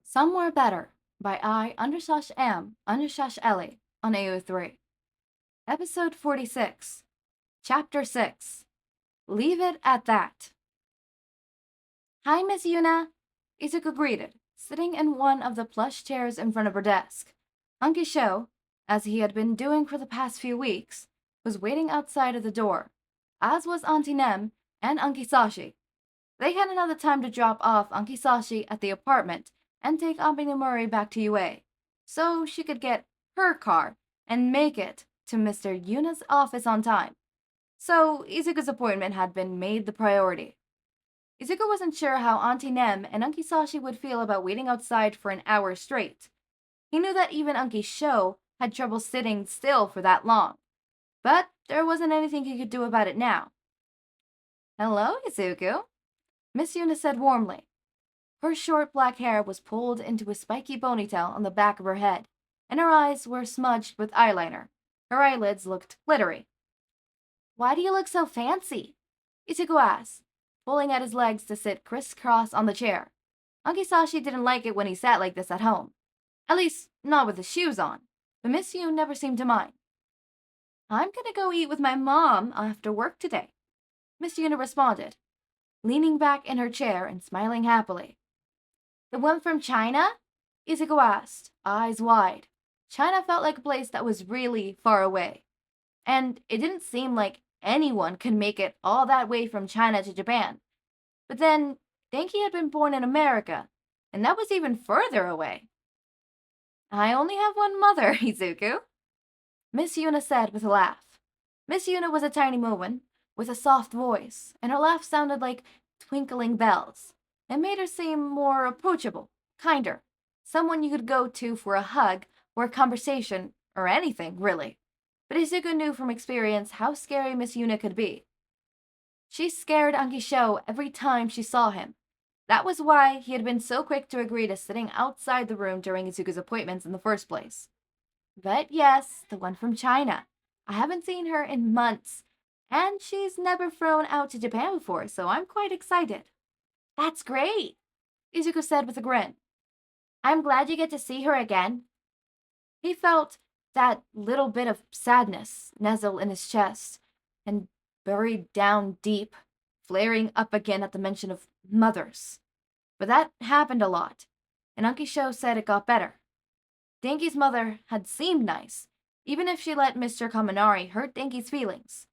Somewhere Better by I_am_Ellie on AO3. Episode 46. Chapter 6. Leave it at that. Hi, Miss Yuna. Izuku greeted, sitting in one of the plush chairs in front of her desk. Unki Sho, as he had been doing for the past few weeks, was waiting outside of the door, as was Auntie Nem and Unki Sashi. They hadn't had the time to drop off Unki Sashi at the apartment and take Abi Nemuri back to UA, so she could get her car and make it to Mr. Yuna's office on time. So Izuku's appointment had been made the priority. Izuku wasn't sure how Auntie Nem and Unki Sashi would feel about waiting outside for an hour straight. He knew that even Unki Sho had trouble sitting still for that long, but there wasn't anything he could do about it now. "Hello, Izuku," Miss Yuna said warmly. Her short black hair was pulled into a spiky ponytail on the back of her head, and her eyes were smudged with eyeliner. Her eyelids looked glittery. "Why do you look so fancy?" Izuku asked, pulling at his legs to sit crisscross on the chair. Unki Sashi didn't like it when he sat like this at home. At least, not with his shoes on, but Miss Yuna never seemed to mind. "I'm gonna go eat with my mom after work today," Miss Yuna responded, leaning back in her chair and smiling happily. "The one from China?" Izuku asked, eyes wide. China felt like a place that was really far away, and it didn't seem like anyone could make it all that way from China to Japan. But then, Denki had been born in America, and that was even further away. "I only have one mother, Izuku," Miss Yuna said with a laugh. Miss Yuna was a tiny woman with a soft voice, and her laugh sounded like twinkling bells. It made her seem more approachable, kinder, someone you could go to for a hug or a conversation or anything, really. But Izuku knew from experience how scary Miss Yuna could be. She scared Unki Sho every time she saw him. That was why he had been so quick to agree to sitting outside the room during Izuku's appointments in the first place. But yes, the one from China. I haven't seen her in months, and she's never flown out to Japan before, so I'm quite excited. "That's great," Izuku said with a grin. "I'm glad you get to see her again." He felt that little bit of sadness nestle in his chest and buried down deep, flaring up again at the mention of mothers. But that happened a lot, and Unki Sho said it got better. Denki's mother had seemed nice, even if she let Mr. Kaminari hurt Denki's feelings.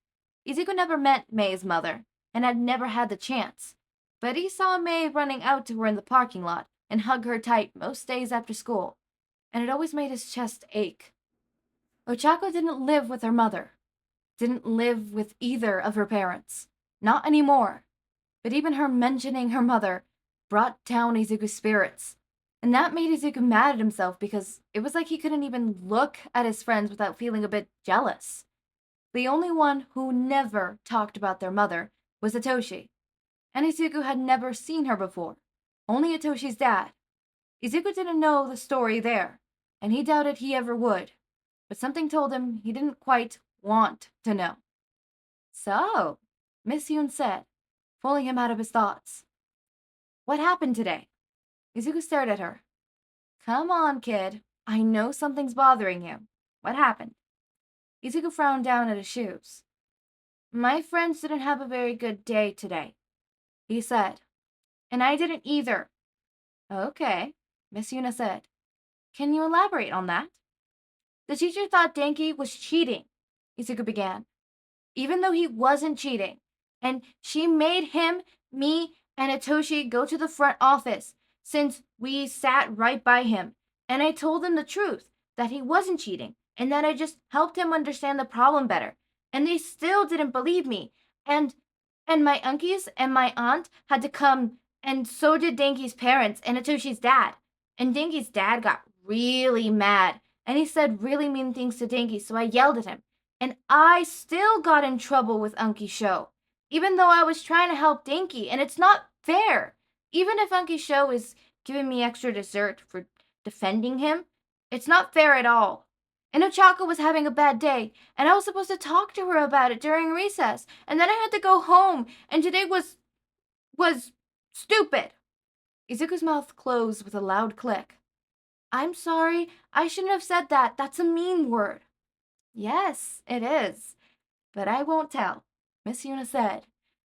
Izuku never met Mei's mother, and had never had the chance, but he saw Mei running out to her in the parking lot and hug her tight most days after school, and it always made his chest ache. Ochako didn't live with her mother, didn't live with either of her parents, not anymore, but even her mentioning her mother brought down Izuku's spirits, and that made Izuku mad at himself because it was like he couldn't even look at his friends without feeling a bit jealous. The only one who never talked about their mother was Hitoshi, and Izuku had never seen her before, only Hitoshi's dad. Izuku didn't know the story there, and he doubted he ever would, but something told him he didn't quite want to know. "So," Miss Yoon said, pulling him out of his thoughts. "What happened today?" Izuku stared at her. "Come on, kid. I know something's bothering you. What happened?" Izuku frowned down at his shoes. "My friends didn't have a very good day today," he said. "And I didn't either." "Okay," Miss Yuna said. "Can you elaborate on that?" "The teacher thought Denki was cheating," Izuku began, "even though he wasn't cheating. And she made him, me, and Hitoshi go to the front office, since we sat right by him. And I told them the truth, that he wasn't cheating, and that I just helped him understand the problem better. And they still didn't believe me. And my uncles and my aunt had to come, and so did Denki's parents and Hitoshi's dad. And Denki's dad got really mad, and he said really mean things to Denki, so I yelled at him. And I still got in trouble with Unki Sho, even though I was trying to help Denki, and it's not fair. Even if Unki Sho is giving me extra dessert for defending him, it's not fair at all. And Ochako was having a bad day, and I was supposed to talk to her about it during recess, and then I had to go home, and today was stupid." Izuku's mouth closed with a loud click. I'm sorry, I shouldn't have said that. That's a mean word. Yes, it is. But I won't tell, Miss Yuna said,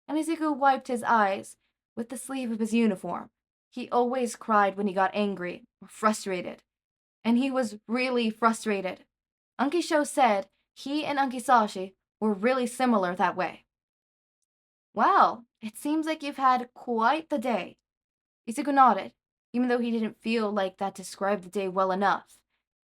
and Izuku wiped his eyes with the sleeve of his uniform. He always cried when he got angry or frustrated, and he was really frustrated. Ankisho said he and Ankisashi were really similar that way. Well, it seems like you've had quite the day. Izuku nodded, even though he didn't feel like that described the day well enough.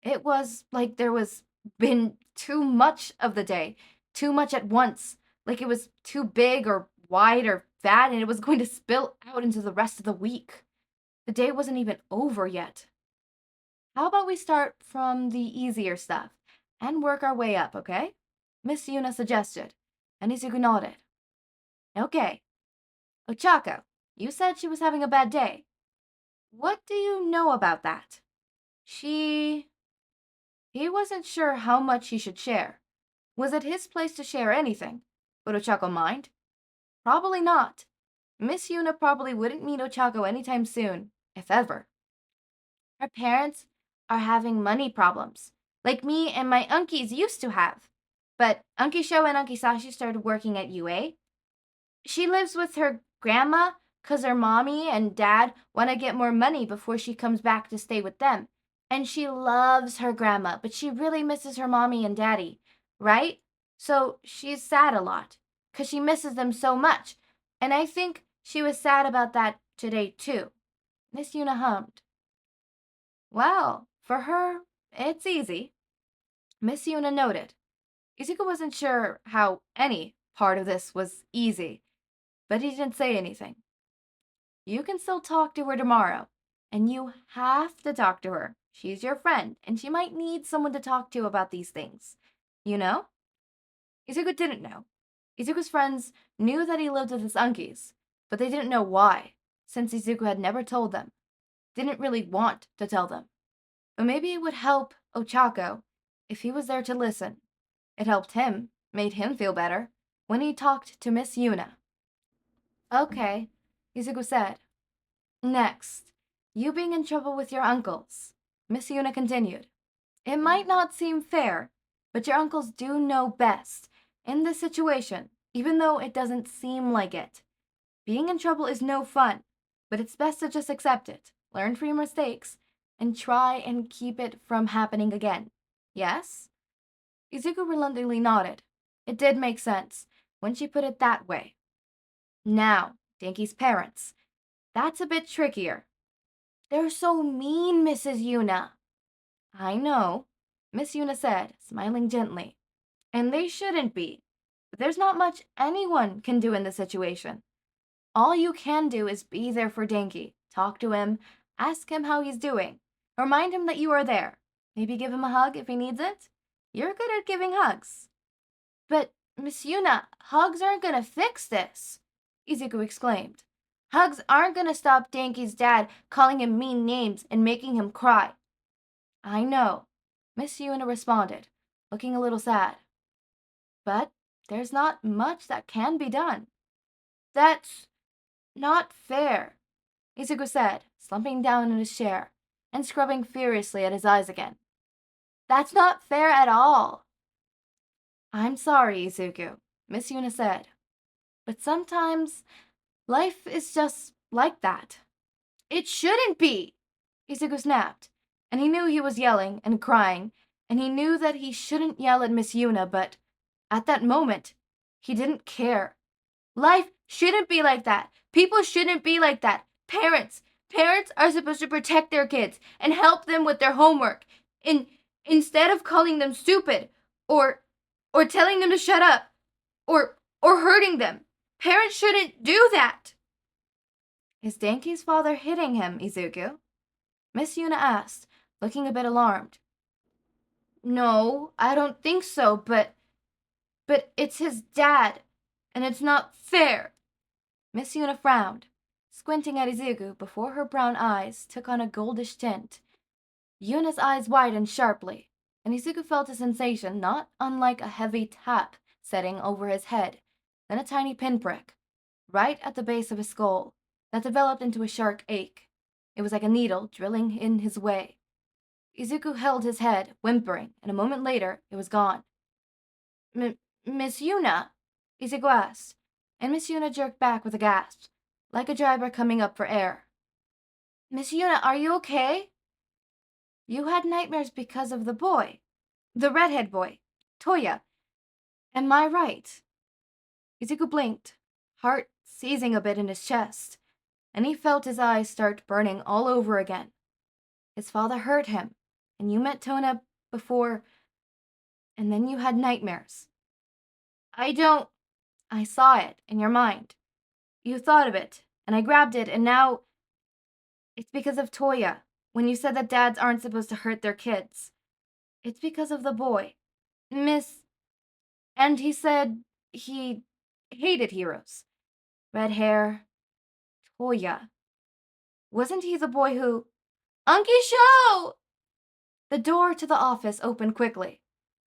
It was like there was been too much of the day, too much at once, like it was too big or wide or fat and it was going to spill out into the rest of the week. The day wasn't even over yet. How about we start from the easier stuff and work our way up, okay? Miss Yuna suggested, and Izuku nodded. Okay. Ochako, you said she was having a bad day. What do you know about that? He wasn't sure how much he should share. Was it his place to share anything? Would Ochako mind? Probably not. Miss Yuna probably wouldn't meet Ochako anytime soon, if ever. Her parents are having money problems, like me and my unkies used to have. But Ankisho and Ankisashi started working at UA. She lives with her grandma because her mommy and dad want to get more money before she comes back to stay with them. And she loves her grandma, but she really misses her mommy and daddy, right? So she's sad a lot because she misses them so much. And I think she was sad about that today too. Miss Yuna hummed. Well, for her, it's easy. Miss Yuna noted. Izuku wasn't sure how any part of this was easy, but he didn't say anything. You can still talk to her tomorrow, and you have to talk to her. She's your friend, and she might need someone to talk to about these things. You know? Izuku didn't know. Izuku's friends knew that he lived with his unkies, but they didn't know why, since Izuku had never told them. Didn't really want to tell them. But maybe it would help Ochako if he was there to listen. It helped him, made him feel better, when he talked to Miss Yuna. Okay, Izuku said. Next, you being in trouble with your uncles. Miss Yuna continued. It might not seem fair, but your uncles do know best in this situation, even though it doesn't seem like it. Being in trouble is no fun, but it's best to just accept it, learn from your mistakes, and try and keep it from happening again. Yes? Izuku reluctantly nodded. It did make sense when she put it that way. Now, Denki's parents. That's a bit trickier. They're so mean, Mrs. Yuna. I know, Miss Yuna said, smiling gently. And they shouldn't be. But there's not much anyone can do in this situation. All you can do is be there for Denki. Talk to him, ask him how he's doing. Remind him that you are there. Maybe give him a hug if he needs it. You're good at giving hugs. But, Miss Yuna, hugs aren't gonna fix this, Izuku exclaimed. Hugs aren't gonna stop Denki's dad calling him mean names and making him cry. I know, Miss Yuna responded, looking a little sad. But there's not much that can be done. That's not fair, Izuku said, slumping down in his chair and scrubbing furiously at his eyes again. That's not fair at all. I'm sorry, Izuku, Miss Yuna said. But sometimes life is just like that. It shouldn't be, Izuku snapped, and he knew he was yelling and crying, and he knew that he shouldn't yell at Miss Yuna, but at that moment, he didn't care. Life shouldn't be like that. People shouldn't be like that. Parents are supposed to protect their kids and help them with their homework, instead of calling them stupid or telling them to shut up or hurting them. Parents shouldn't do that. Is Denki's father hitting him, Izuku? Miss Yuna asked, looking a bit alarmed. No, I don't think so, but it's his dad, and it's not fair. Miss Yuna frowned, squinting at Izuku before her brown eyes took on a goldish tint. Yuna's eyes widened sharply, and Izuku felt a sensation not unlike a heavy tap setting over his head, then a tiny pinprick, right at the base of his skull, that developed into a sharp ache. It was like a needle drilling in his way. Izuku held his head, whimpering, and a moment later, it was gone. Miss Yuna? Izuku asked, and Miss Yuna jerked back with a gasp, like a driver coming up for air. Miss Yuna, are you okay? You had nightmares because of the boy. The redhead boy. Toya. Am I right? Izuku blinked, heart seizing a bit in his chest, and he felt his eyes start burning all over again. His father hurt him, and you met Tona before, and then you had nightmares. I saw it in your mind. You thought of it, and I grabbed it, and now it's because of Toya. When you said that dads aren't supposed to hurt their kids. It's because of the boy. And he said he hated heroes. Red hair. Toya. Wasn't he the boy who... Ankisho! The door to the office opened quickly,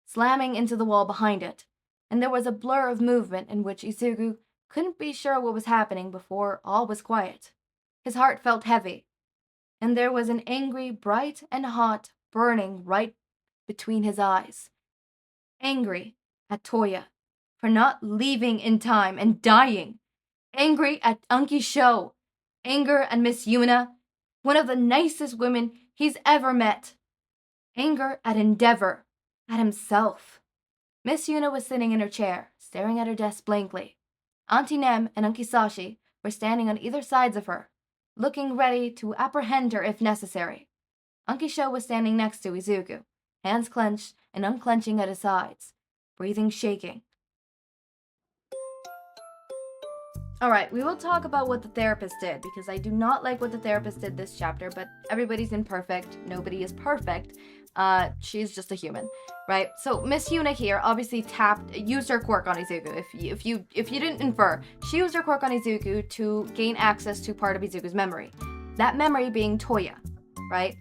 slamming into the wall behind it, and there was a blur of movement in which Izuku couldn't be sure what was happening before all was quiet. His heart felt heavy, and there was an angry, bright and hot burning right between his eyes. Angry at Toya for not leaving in time and dying. Angry at Ankisho. Anger at Miss Yuna, one of the nicest women he's ever met. Anger at Endeavor, at himself. Miss Yuna was sitting in her chair, staring at her desk blankly. Auntie Nem and Uncle Hizashi were standing on either sides of her, looking ready to apprehend her if necessary. Ankisho was standing next to Izuku, hands clenched and unclenching at his sides, breathing shaking. Alright, we will talk about what the therapist did, because I do not like what the therapist did this chapter, but everybody's imperfect. Nobody is perfect. She's just a human, right? So Miss Yuna here obviously used her quirk on Izuku. If you didn't infer, she used her quirk on Izuku to gain access to part of Izuku's memory. That memory being Toya, right?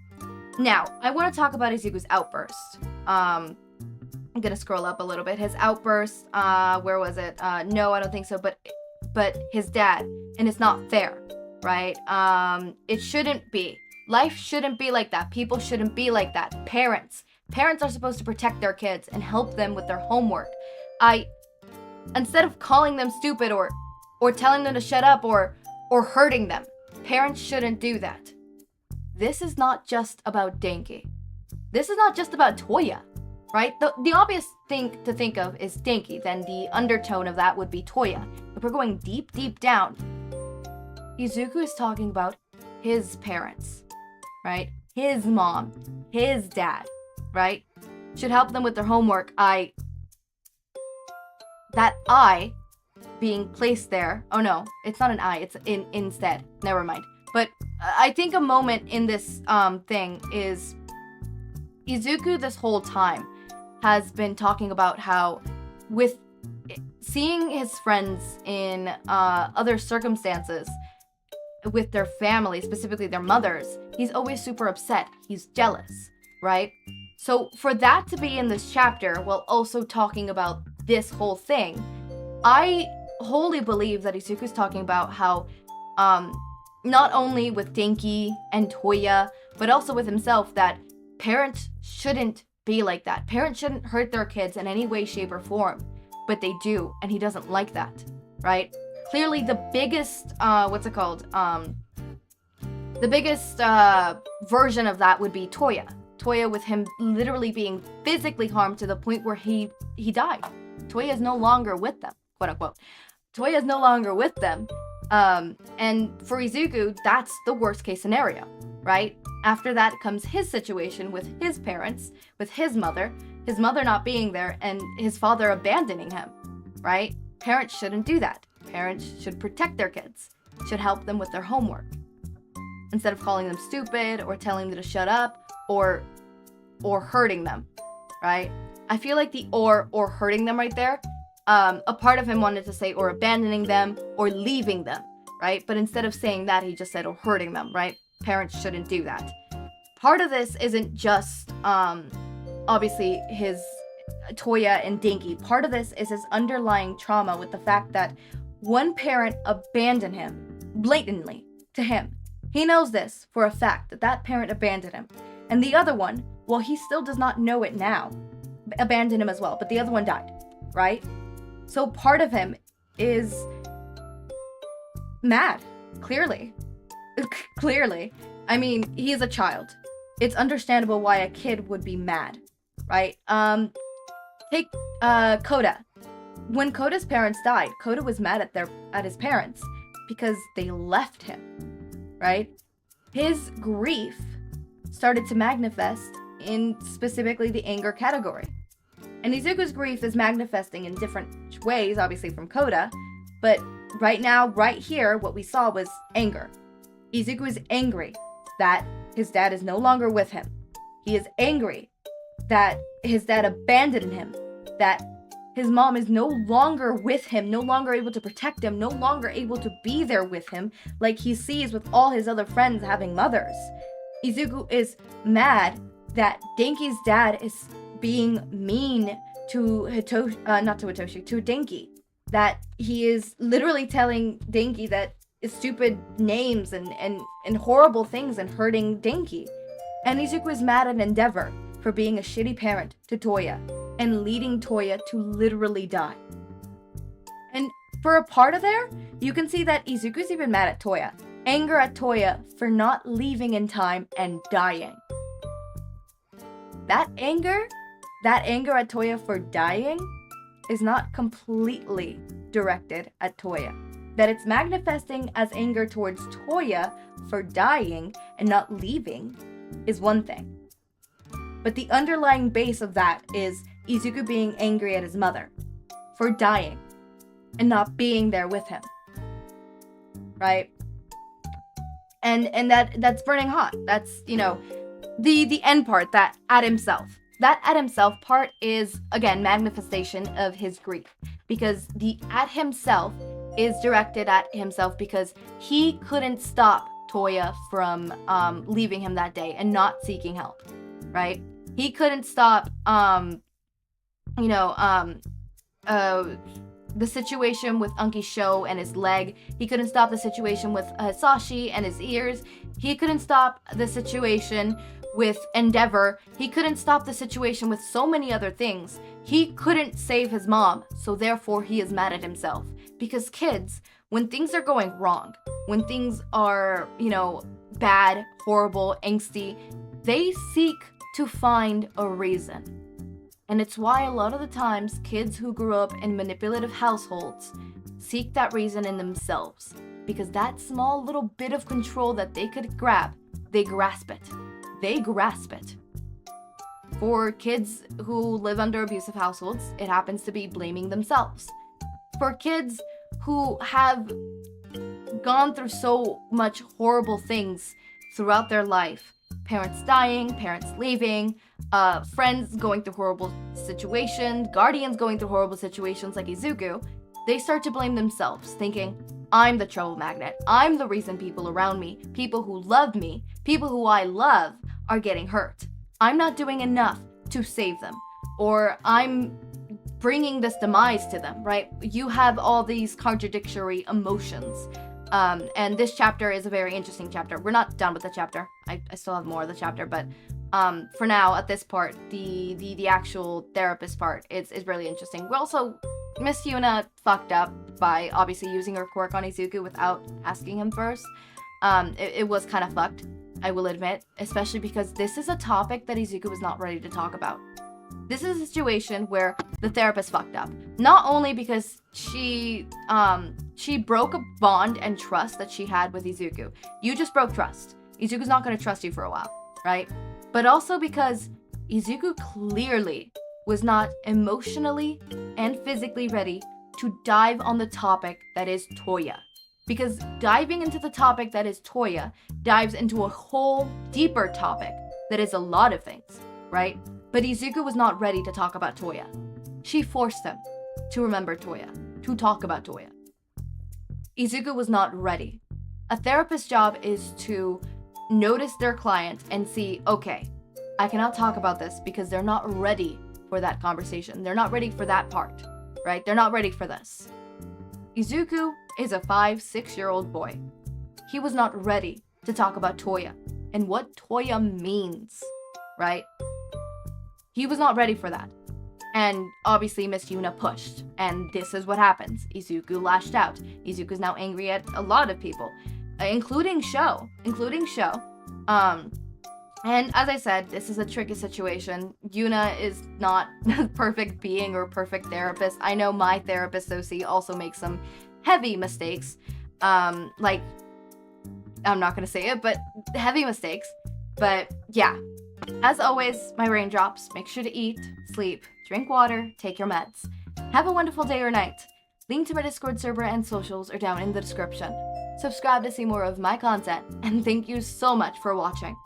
Now, I want to talk about Izuku's outburst. I'm gonna scroll up a little bit. His outburst, where was it? No, I don't think so, but his dad, and it's not fair, right? It shouldn't be. Life shouldn't be like that. People shouldn't be like that. Parents are supposed to protect their kids and help them with their homework. Instead of calling them stupid or telling them to shut up or hurting them, parents shouldn't do that. This is not just about Denki. This is not just about Toya, right? The obvious thing to think of is Denki, then the undertone of that would be Toya. If we're going deep, deep down, Izuku is talking about his parents, right? His mom, his dad, right? Should help them with their homework. Being placed there. Oh no, it's not an I, it's instead. Never mind. But I think a moment in this thing is Izuku this whole time has been talking about how with seeing his friends in other circumstances with their family, specifically their mothers, he's always super upset. He's jealous, right? So for that to be in this chapter while also talking about this whole thing, I wholly believe that Izuku's talking about how not only with Denki and Toya, but also with himself, that parents shouldn't be like that. Parents shouldn't hurt their kids in any way, shape, or form. But they do, and he doesn't like that, right? Clearly the biggest, the biggest version of that would be Toya. Toya with him literally being physically harmed to the point where he died. Toya is no longer with them, quote unquote. Toya is no longer with them. And for Izuku, that's the worst case scenario, right? After that comes his situation with his parents, with his mother not being there, and his father abandoning him, right? Parents shouldn't do that. Parents should protect their kids, should help them with their homework. Instead of calling them stupid or telling them to shut up or hurting them, right? I feel like the or hurting them right there, a part of him wanted to say or abandoning them or leaving them, right? But instead of saying that, he just said or hurting them, right? Parents shouldn't do that. Part of this isn't just, obviously, his Toya and Denki. Part of this is his underlying trauma with the fact that one parent abandoned him blatantly to him. He knows this for a fact, that that parent abandoned him. And the other one, well, he still does not know it now, abandoned him as well, but the other one died, right? So part of him is mad, clearly. Clearly. I mean, he is a child. It's understandable why a kid would be mad, right? Take Koda. When Koda's parents died, Koda was mad at his parents because they left him, right? His grief started to manifest in specifically the anger category. And Izuku's grief is manifesting in different ways, obviously from Koda, but right now, right here, what we saw was anger. Izuku is angry that his dad is no longer with him. He is angry that his dad abandoned him, that his mom is no longer with him, no longer able to protect him, no longer able to be there with him like he sees with all his other friends having mothers. Izuku is mad that Denki's dad is being mean to Hitoshi, to Denki. That he is literally telling Denki that stupid names and horrible things and hurting Denki. And Izuku is mad at Endeavor for being a shitty parent to Toya and leading Toya to literally die. And for a part of there, you can see that Izuku's even mad at Toya. Anger at Toya for not leaving in time and dying. That anger at Toya for dying is not completely directed at Toya. That it's manifesting as anger towards Toya for dying and not leaving is one thing. But the underlying base of that is Izuku being angry at his mother for dying and not being there with him. Right? And that's burning hot. That's, the end part, that at himself. That at himself part is, again, manifestation of his grief. Because the at himself is directed at himself because he couldn't stop Toya from leaving him that day and not seeking help, right? He couldn't stop, the situation with Unkisho and his leg. He couldn't stop the situation with Hizashi and his ears. He couldn't stop the situation with Endeavor. He couldn't stop the situation with so many other things. He couldn't save his mom, so therefore he is mad at himself. Because kids, when things are going wrong, when things are, bad, horrible, angsty, they seek to find a reason. And it's why a lot of the times kids who grew up in manipulative households seek that reason in themselves. Because that small little bit of control that they could grab, they grasp it. They grasp it. For kids who live under abusive households, it happens to be blaming themselves. For kids who have gone through so much horrible things throughout their life, parents dying, parents leaving, friends going through horrible situations, guardians going through horrible situations like Izuku, they start to blame themselves, thinking, I'm the trouble magnet. I'm the reason people around me, people who love me, people who I love, are getting hurt. I'm not doing enough to save them. Or I'm bringing this demise to them, right? You have all these contradictory emotions. And this chapter is a very interesting chapter. We're not done with the chapter. I still have more of the chapter, but for now, at this part, the actual therapist part is really interesting. We also, Miss Yuna fucked up by obviously using her quirk on Izuku without asking him first. It was kind of fucked, I will admit, especially because this is a topic that Izuku was not ready to talk about. This is a situation where the therapist fucked up. Not only because she broke a bond and trust that she had with Izuku. You just broke trust. Izuku's not going to trust you for a while, right? But also because Izuku clearly was not emotionally and physically ready to dive on the topic that is Toya. Because diving into the topic that is Toya dives into a whole deeper topic that is a lot of things, right? But Izuku was not ready to talk about Toya. She forced him to remember Toya, to talk about Toya. Izuku was not ready. A therapist's job is to notice their client and see, okay, I cannot talk about this because they're not ready for that conversation. They're not ready for that part, right? They're not ready for this. Izuku is a 5-6-year-old boy. He was not ready to talk about Toya and what Toya means, right? He was not ready for that. And obviously Miss Yuna pushed, and this is what happens. Izuku lashed out. Izuku's now angry at a lot of people, including Sho. And as I said, this is a tricky situation. Yuna is not a perfect being or perfect therapist. I know my therapist, Sosi, also makes some heavy mistakes. Like, I'm not gonna say it, but heavy mistakes. But yeah, as always, my raindrops, make sure to eat, sleep, drink water, take your meds. Have a wonderful day or night. Link to my Discord server and socials are down in the description. Subscribe to see more of my content, and thank you so much for watching.